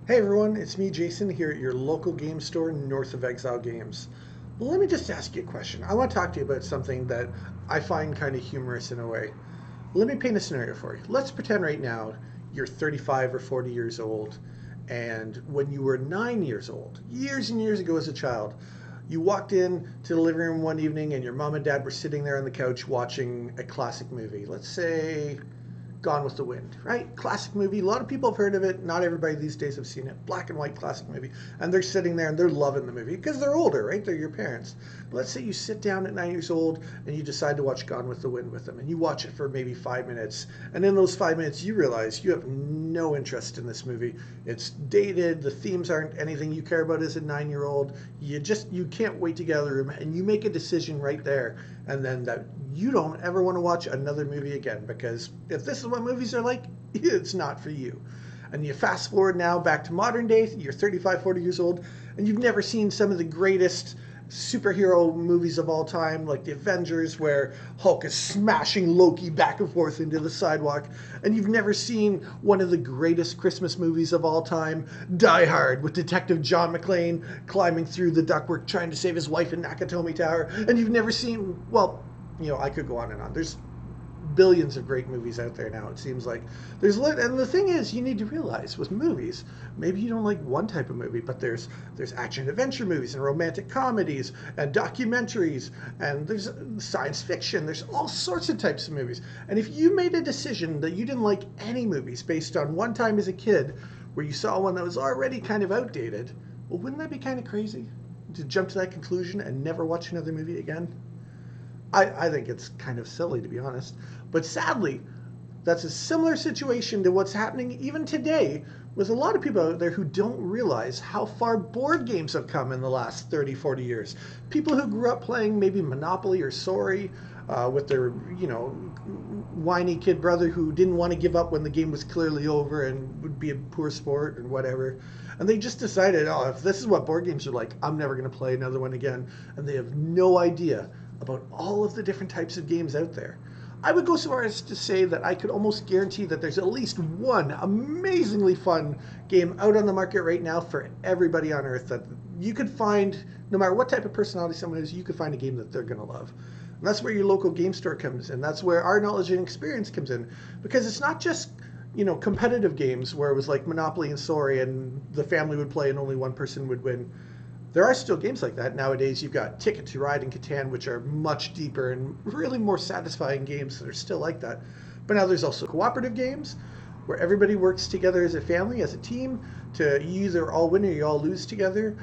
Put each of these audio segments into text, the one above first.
Hey everyone, it's me Jason here at your local game store north of Exile Games. Well, let me just ask you a question. I want to talk to you about something that I find kind of humorous in a way. Let me paint a scenario for you. Let's pretend right now you're 35 or 40 years old, and when you were 9 years old, years and years ago as a child, you walked in to the living room one evening and your mom and dad were sitting there on the couch watching a classic movie. Let's say Gone with the Wind, right? Classic movie. A lot of people have heard of it. Not everybody these days have seen it. Black and white classic movie. And they're sitting there and they're loving the movie because they're older, right? They're your parents. Let's say you sit down at 9 years old and you decide to watch Gone with the Wind with them and you watch it for maybe 5 minutes. And in those 5 minutes, you realize you have no interest in this movie. It's dated. The themes aren't anything you care about as a 9 year old. You can't wait to get out of the room and you make a decision right there. And then that you don't ever want to watch another movie again because if this is what movies are like, it's not for you. And you fast forward now back to modern day, you're 35, 40 years old, and you've never seen some of the greatest superhero movies of all time, like the Avengers, where Hulk is smashing Loki back and forth into the sidewalk. And you've never seen one of the greatest Christmas movies of all time, Die Hard, with Detective John McClane climbing through the ductwork trying to save his wife in Nakatomi Tower. And you've never seen, well, I could go on and on. There's billions of great movies out there now. It seems like and the thing is, you need to realize with movies, maybe you don't like one type of movie, but there's action adventure movies and romantic comedies and documentaries and there's science fiction. There's all sorts of types of movies. And if you made a decision that you didn't like any movies based on one time as a kid where you saw one that was already kind of outdated, well, wouldn't that be kind of crazy to jump to that conclusion and never watch another movie again? I think it's kind of silly, to be honest. But sadly, that's a similar situation to what's happening even today with a lot of people out there who don't realize how far board games have come in the last 30, 40 years. People who grew up playing maybe Monopoly or Sorry with their, whiny kid brother who didn't want to give up when the game was clearly over and would be a poor sport and whatever. And they just decided, oh, if this is what board games are like, I'm never going to play another one again. And they have no idea about all of the different types of games out there. I would go so far as to say that I could almost guarantee that there's at least one amazingly fun game out on the market right now for everybody on Earth that you could find, no matter what type of personality someone is, you could find a game that they're going to love. And that's where your local game store comes in. That's where our knowledge and experience comes in. Because it's not just, competitive games where it was like Monopoly and Sorry and the family would play and only one person would win. There are still games like that. Nowadays, you've got Ticket to Ride and Catan, which are much deeper and really more satisfying games that are still like that. But now there's also cooperative games where everybody works together as a family, as a team, to you either all win or you all lose together.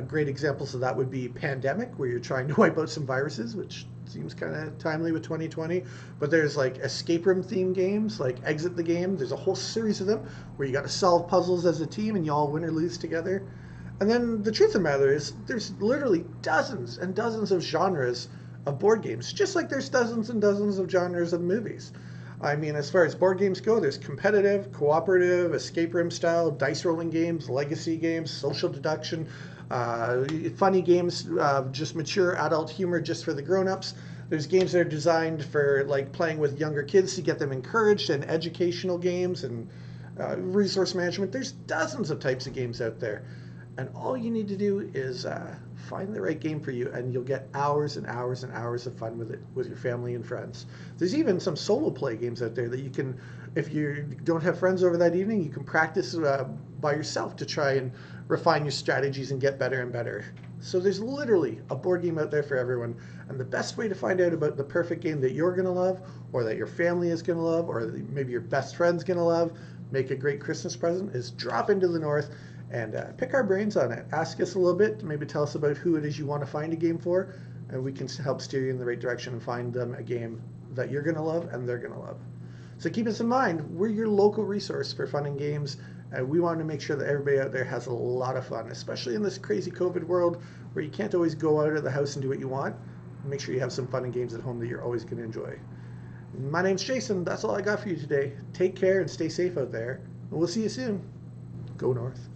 Great examples of that would be Pandemic, where you're trying to wipe out some viruses, which seems kind of timely with 2020. But there's like escape room themed games, like Exit the Game. There's a whole series of them where you got to solve puzzles as a team and you all win or lose together. And then the truth of the matter is, there's literally dozens and dozens of genres of board games, just like there's dozens and dozens of genres of movies. I mean, as far as board games go, there's competitive, cooperative, escape room style, dice rolling games, legacy games, social deduction, funny games, just mature adult humor just for the grown-ups. There's games that are designed for like playing with younger kids to get them encouraged, and educational games and resource management. There's dozens of types of games out there. And all you need to do is find the right game for you, and you'll get hours and hours and hours of fun with it with your family and friends. There's even some solo play games out there that you can, if you don't have friends over that evening, you can practice by yourself to try and refine your strategies and get better and better. So there's literally a board game out there for everyone. And the best way to find out about the perfect game that you're going to love, or that your family is going to love, or maybe your best friend's going to love, make a great Christmas present, is drop into the North and pick our brains on it. Ask us a little bit, maybe tell us about who it is you want to find a game for, and we can help steer you in the right direction and find them a game that you're going to love and they're going to love. So keep this in mind. We're your local resource for fun and games, and we want to make sure that everybody out there has a lot of fun, especially in this crazy COVID world where you can't always go out of the house and do what you want. Make sure you have some fun and games at home that you're always going to enjoy. My name's Jason. That's all I got for you today. Take care and stay safe out there, and we'll see you soon. Go North.